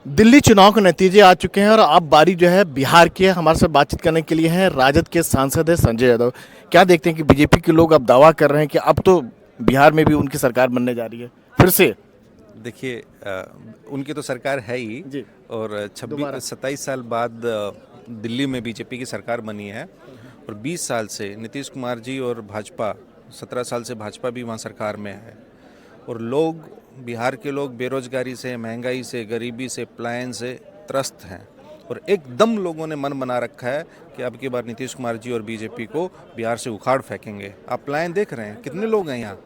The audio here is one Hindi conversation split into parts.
दिल्ली चुनाव के नतीजे आ चुके हैं और अब बारी जो है बिहार की है। हमारे साथ बातचीत करने के लिए हैं राजद के सांसद है संजय यादव। क्या देखते हैं कि बीजेपी के लोग अब दावा कर रहे हैं कि अब तो बिहार में भी उनकी सरकार बनने जा रही है फिर से। देखिए उनकी तो सरकार है ही। जी। और दोबारा। 27 साल बाद दिल्ली में बीजेपी की सरकार बनी है। और 20 साल से नीतीश कुमार जी और भाजपा, 17 साल से भाजपा भी वहाँ सरकार में है। और लोग, बिहार के लोग बेरोजगारी से, महंगाई से, गरीबी से, पलायन से त्रस्त हैं। और एकदम लोगों ने मन बना रखा है कि अब की बार नीतीश कुमार जी और बीजेपी को बिहार से उखाड़ फेंकेंगे। आप पलायन देख रहे हैं, कितने लोग हैं यहाँ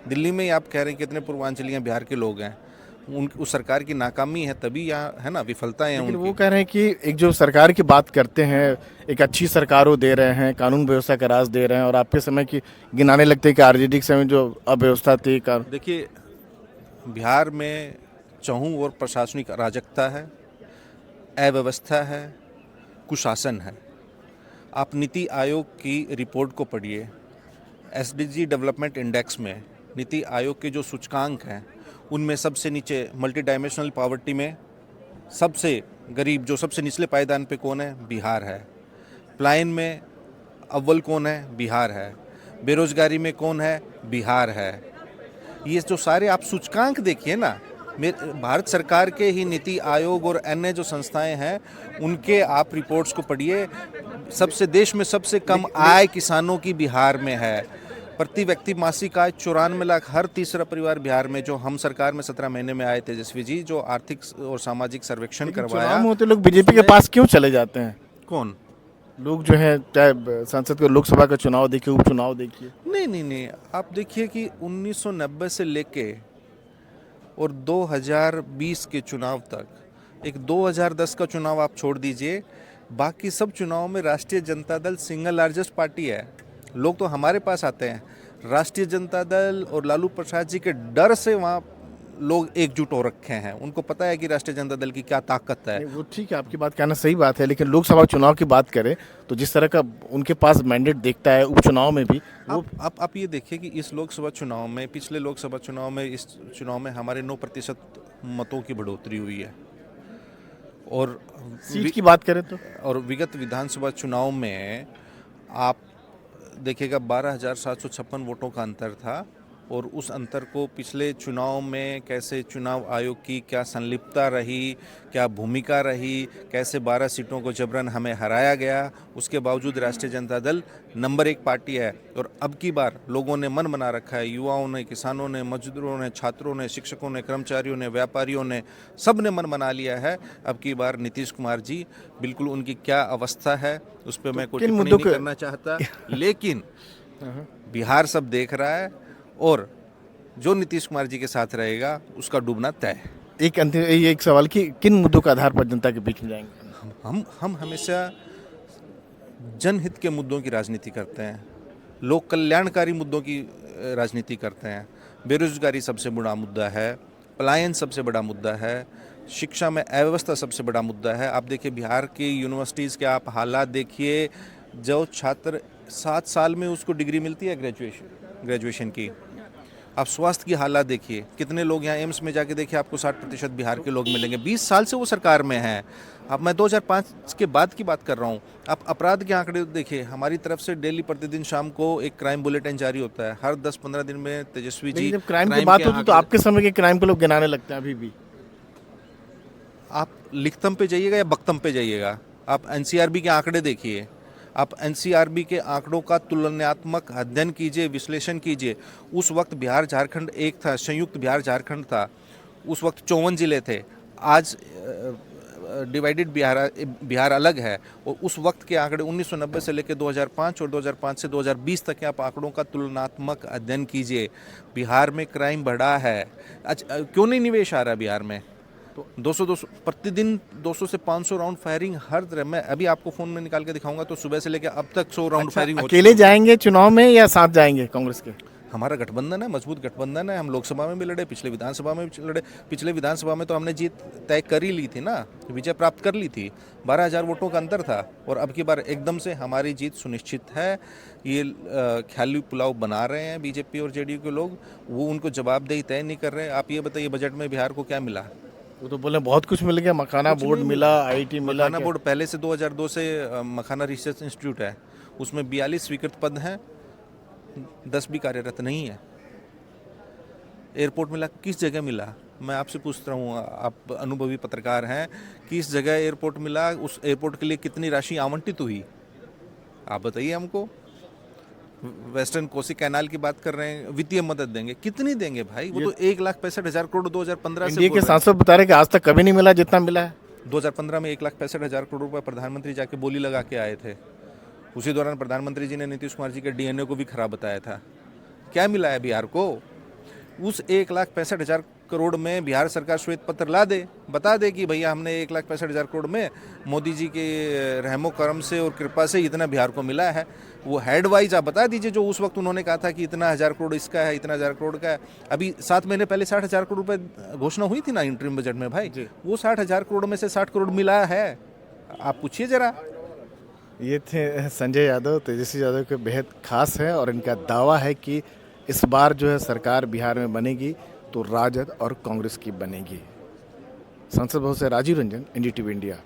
दिल्ली में ही। आप कह रहे हैं कितने पूर्वांचली बिहार के लोग हैं। उस सरकार की नाकामी है, तभी यहाँ है ना, विफलताएं हैं लेकिन उनकी। वो कह रहे हैं कि एक जो सरकार की बात करते हैं, एक अच्छी सरकार वो दे रहे हैं, कानून व्यवस्था का राज दे रहे हैं, और आपके समय की गिनाने लगते हैं कि आरजेडी के समय जो अव्यवस्था थी देखिए, बिहार में चहुं ओर प्रशासनिक अराजकता है, अव्यवस्था है, कुशासन है। आप नीति आयोग की रिपोर्ट को पढ़िए। एसडीजी डेवलपमेंट इंडेक्स में नीति आयोग के जो सूचकांक हैं, उनमें सबसे नीचे मल्टी डायमेंशनल पॉवर्टी में सबसे गरीब, जो सबसे निचले पायदान पे कौन है? बिहार है। पलायन में अव्वल कौन है? बिहार है। बेरोजगारी में कौन है? बिहार है। ये जो सारे आप सूचकांक देखिए ना, भारत सरकार के ही नीति आयोग और अन्य जो संस्थाएं हैं, उनके आप रिपोर्ट्स को पढ़िए। सबसे, देश में सबसे कम आय किसानों की बिहार में है। प्रति व्यक्ति मासिक आय 94 लाख, हर तीसरा परिवार बिहार में। जो हम सरकार में 17 महीने में आए तेजस्वी जी, जो आर्थिक और सामाजिक सर्वेक्षण करवाया। चुनाव में होते लोग बीजेपी के पास क्यों चले जाते हैं? कौन लोग जो है, चाहे संसद का, लोकसभा का चुनाव देखिए, उपचुनाव देखिए। नहीं नहीं नहीं, आप देखिए कि 1990 से लेके और 2020 के चुनाव तक, एक 2010 का चुनाव आप छोड़ दीजिए, बाकी सब चुनावों में राष्ट्रीय Janata Dal single largest party है। लोग तो हमारे पास आते हैं, राष्ट्रीय जनता दल और लालू प्रसाद जी के डर से वहाँ लोग एकजुट हो रखे हैं। उनको पता है कि राष्ट्रीय जनता दल की क्या ताकत है। नहीं, वो ठीक है, आपकी बात कहना सही बात है, लेकिन लोकसभा चुनाव की बात करें तो जिस तरह का उनके पास मैंडेट देखता है उपचुनाव में भी वो। आप ये देखिए कि इस लोकसभा चुनाव में, पिछले लोकसभा चुनाव में, इस चुनाव में हमारे 9% मतों की बढ़ोतरी हुई है। और सीट की बात करें तो, और विगत विधानसभा चुनाव में आप देखिएगा 12,756 वोटों का अंतर था। और उस अंतर को पिछले चुनाव में कैसे चुनाव आयोग की क्या संलिप्तता रही, क्या भूमिका रही, कैसे 12 सीटों को जबरन हमें हराया गया, उसके बावजूद राष्ट्रीय जनता दल नंबर 1 पार्टी है। और अब की बार लोगों ने मन बना रखा है, युवाओं ने, किसानों ने, मजदूरों ने, छात्रों ने, शिक्षकों ने, कर्मचारियों ने, व्यापारियों ने, सब ने मन बना लिया है। अब की बार नीतीश कुमार जी, बिल्कुल उनकी क्या अवस्था है उस पर मैं कोई किन टिप्पणी मुद्दों नहीं करना चाहता, लेकिन बिहार सब देख रहा है। और जो नीतीश कुमार जी के साथ रहेगा उसका डूबना तय है। एक अंतिम ये एक सवाल कि किन मुद्दों के आधार पर जनता के बीच में जाएंगे? हम हमेशा जनहित के मुद्दों की राजनीति करते हैं, लोक कल्याणकारी मुद्दों की राजनीति करते हैं। बेरोजगारी सबसे बड़ा मुद्दा है, पलायन सबसे बड़ा मुद्दा है, शिक्षा में अव्यवस्था सबसे बड़ा मुद्दा है। आप देखिए बिहार की यूनिवर्सिटीज़ के आप हालात देखिए। जो छात्र 7 साल में उसको डिग्री मिलती है ग्रेजुएशन की। आप स्वास्थ्य की हालात देखिए, कितने लोग यहाँ एम्स में जाके देखिए, आपको 60% बिहार के लोग मिलेंगे। 20 साल से वो सरकार में है। अब मैं 2005 के बाद की बात कर रहा हूँ। आप अपराध के आंकड़े देखिए, हमारी तरफ से डेली प्रतिदिन शाम को एक क्राइम बुलेटिन जारी होता है। हर 10-15 दिन में तेजस्वी जी, जब क्राइम की बात होती है तो आपके समय के क्राइम को लोग गिनाने लगते हैं अभी भी। आप लिखतम पे जाइएगा या बख्तम पे जाइएगा, आप एनसीआरबी के आंकड़े देखिए, आप एनसीआरबी के आंकड़ों का तुलनात्मक अध्ययन कीजिए, विश्लेषण कीजिए। उस वक्त बिहार झारखंड एक था, संयुक्त बिहार झारखंड था। उस वक्त 54 जिले थे। आज डिवाइडेड बिहार अलग है। और उस वक्त के आंकड़े 1990 से लेकर 2005 और 2005 से 2020 तक के आप आंकड़ों का तुलनात्मक अध्ययन कीजिए। बिहार में क्राइम बढ़ा है। अच्छा, क्यों नहीं निवेश आ रहा बिहार में? तो 200 प्रतिदिन 200 से 500 राउंड फायरिंग हर तरह। मैं अभी आपको फोन में निकाल के दिखाऊंगा, तो सुबह से लेकर अब तक 100 राउंड फायरिंग हो चुकी है। अकेले जाएंगे चुनाव में या साथ जाएंगे कांग्रेस के? हमारा गठबंधन है, मजबूत गठबंधन है। हम लोकसभा में भी लड़े, पिछले विधानसभा में भी लड़े। पिछले विधानसभा में तो हमने जीत तय कर ही ली थी ना, विजय प्राप्त कर ली थी। 12,000 वोटों का अंतर था। और अब की बार एकदम से हमारी जीत सुनिश्चित है। ये ख्याली पुलाव बना रहे हैं बीजेपी और जेडीयू के लोग, वो उनको जवाबदेही तय नहीं कर रहे। आप ये बताइए, बजट में बिहार को क्या मिला? वो तो बोले बहुत कुछ मिल गया, मखाना कुछ बोर्ड नहीं मिला, आईआईटी मिला। मखाना बोर्ड पहले से 2002 से मखाना रिसर्च इंस्टीट्यूट है, उसमें 42 स्वीकृत पद हैं, 10 भी कार्यरत नहीं है। एयरपोर्ट मिला, किस जगह मिला? मैं आपसे पूछता हूँ, आप अनुभवी पत्रकार हैं, किस जगह एयरपोर्ट मिला? उस एयरपोर्ट के लिए कितनी राशि आवंटित हुई? आप बताइए हमको। वेस्टर्न कोसी कैनाल की बात कर रहे हैं, वित्तीय मदद देंगे, कितनी देंगे भाई? वो तो 1,65,000 करोड़ 2015 से एनडीए बोल के रहे हैं। सांसद बता रहे कि आज तक कभी नहीं मिला जितना मिला है। 2015 में 1,65,000 करोड़ रुपए प्रधानमंत्री जाके बोली लगा के आए थे। उसी दौरान प्रधानमंत्री जी ने नीतीश कुमार जी के डीएनए को भी खराब बताया था। क्या मिला है बिहार को? उस 1,65,000 करोड़ में बिहार सरकार श्वेत पत्र ला दे, बता दे कि भैया हमने 1,65,000 करोड़ में मोदी जी के रहमो करम से और कृपा से इतना बिहार को मिला है। वो हेड वाइज आप बता दीजिए, जो उस वक्त उन्होंने कहा था कि इतना 1,000 करोड़ इसका है, इतना 1,000 करोड़ का है। अभी 7 महीने पहले 60,000 करोड़ रुपए घोषणा हुई थी ना इंटरिम बजट में भाई, वो 60,000 करोड़ में से 60 करोड़ मिला है। आप पूछिए जरा। ये थे संजय यादव, तेजस्वी यादव के बेहद खास है और इनका दावा है कि इस बार जो है सरकार बिहार में बनेगी तो राजद और कांग्रेस की बनेगी। संसद भवन से राजीव रंजन, एनडीटीवी इंडिया।